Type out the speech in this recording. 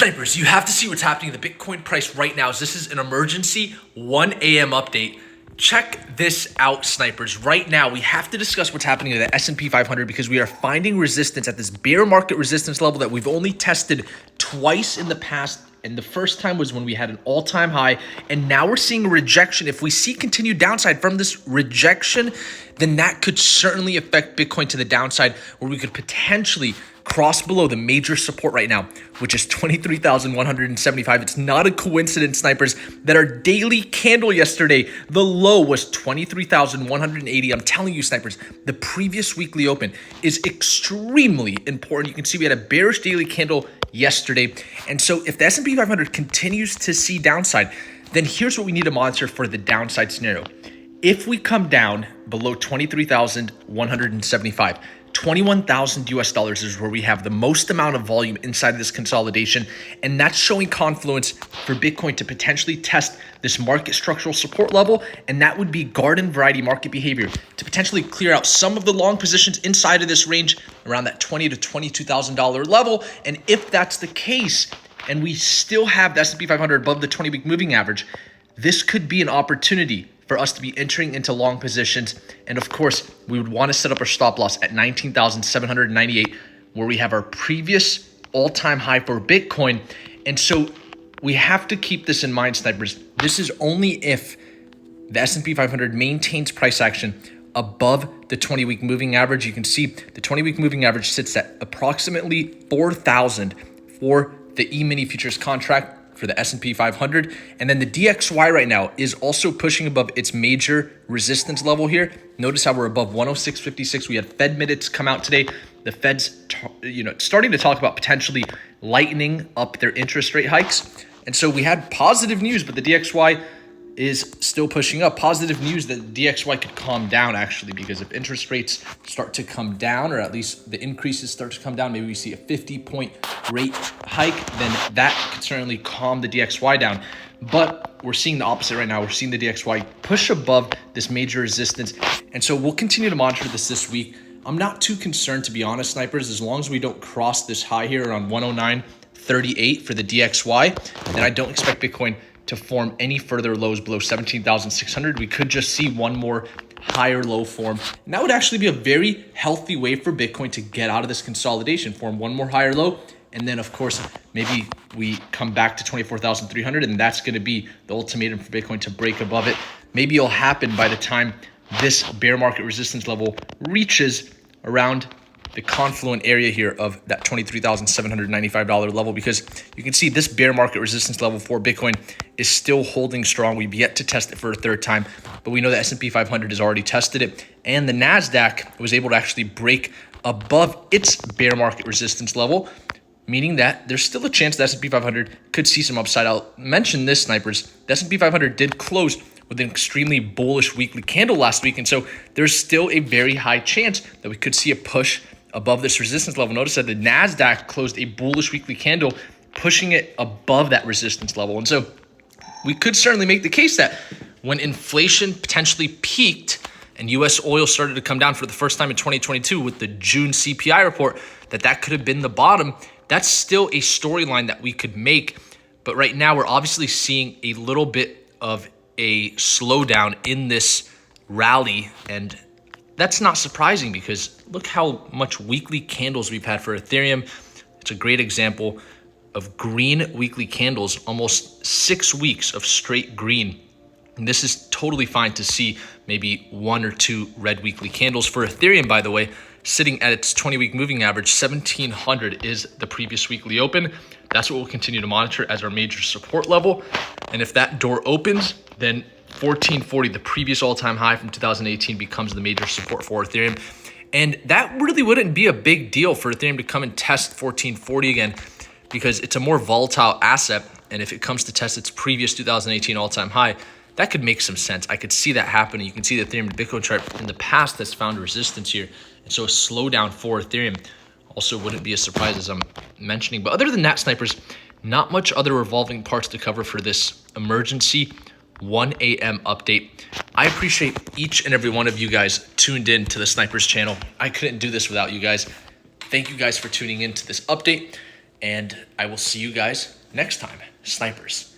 Snipers, you have to see what's happening to the Bitcoin price right now. This is an emergency 1 a.m. update. Check this out, snipers. Right now, we have to discuss what's happening to the S&P 500 because we are finding resistance at this bear market resistance level that we've only tested twice in the past. And the first time was when we had an all-time high. And now we're seeing a rejection. If we see continued downside from this rejection, then that could certainly affect Bitcoin to the downside, where we could potentially cross below the major support right now, which is 23,175. It's not a coincidence, snipers, that our daily candle yesterday, the low was 23,180. I'm telling you, snipers, the previous weekly open is extremely important. You can see we had a bearish daily candle yesterday. And so if the S&P 500 continues to see downside, then here's what we need to monitor for the downside scenario. If we come down below 23,175, 21,000 US dollars is where we have the most amount of volume inside of this consolidation. And that's showing confluence for Bitcoin to potentially test this market structural support level. And that would be garden variety market behavior to potentially clear out some of the long positions inside of this range around that $20,000 to $22,000 level. And if that's the case, and we still have the S&P 500 above the 20-week moving average, this could be an opportunity for us to be entering into long positions. And of course, we would want to set up our stop loss at 19,798, where we have our previous all-time high for Bitcoin. And so we have to keep this in mind, snipers. This is only if the S&P 500 maintains price action above the 20-week moving average. You can see the 20-week moving average sits at approximately 4,000 for the E-mini futures contract for the S&P 500. And then the DXY right now is also pushing above its major resistance level here. Notice how we're above 106.56. We had Fed minutes come out today. The Fed's starting to talk about potentially lightening up their interest rate hikes. And so we had positive news, but the DXY is still pushing up. Positive news that DXY could calm down, actually, because if interest rates start to come down, or at least the increases start to come down, maybe we see a 50-point rate hike, then that could certainly calm the DXY down. But we're seeing the opposite right now. We're seeing the DXY push above this major resistance. And so we'll continue to monitor this week. I'm not too concerned, to be honest, snipers, as long as we don't cross this high here around 109.38 for the DXY, then I don't expect Bitcoin to form any further lows below 17,600. We could just see one more higher low form. And that would actually be a very healthy way for Bitcoin to get out of this consolidation, form one more higher low. And then, of course, maybe we come back to 24,300, and that's going to be the ultimatum for Bitcoin to break above it. Maybe it'll happen by the time this bear market resistance level reaches around the confluent area here of that $23,795 level, because you can see this bear market resistance level for Bitcoin is still holding strong. We've yet to test it for a third time, but we know the S&P 500 has already tested it, and the NASDAQ was able to actually break above its bear market resistance level, meaning that there's still a chance the S&P 500 could see some upside. I'll mention this, snipers. The S&P 500 did close with an extremely bullish weekly candle last week, and so there's still a very high chance that we could see a push above this resistance level. Notice that the NASDAQ closed a bullish weekly candle, pushing it above that resistance level. And so we could certainly make the case that when inflation potentially peaked and US oil started to come down for the first time in 2022 with the June CPI report, that could have been the bottom. That's still a storyline that we could make. But right now we're obviously seeing a little bit of a slowdown in this rally, and that's not surprising because look how much weekly candles we've had for Ethereum. It's a great example of green weekly candles, almost 6 weeks of straight green. And this is totally fine to see maybe 1 or 2 red weekly candles. For Ethereum, by the way, sitting at its 20-week moving average, 1,700 is the previous weekly open. That's what we'll continue to monitor as our major support level. And if that door opens, then 1440, the previous all-time high from 2018, becomes the major support for Ethereum. And that really wouldn't be a big deal for Ethereum to come and test 1440 again, because it's a more volatile asset. And if it comes to test its previous 2018 all-time high, that could make some sense. I could see that happening. You can see the Ethereum to Bitcoin chart in the past that's found resistance here. And so a slowdown for Ethereum also wouldn't be a surprise, as I'm mentioning. But other than that, snipers, not much other revolving parts to cover for this emergency 1 a.m. update. I appreciate each and every one of you guys tuned in to the Snipers channel. I couldn't do this without you guys. Thank you guys for tuning in to this update. And I will see you guys next time, snipers.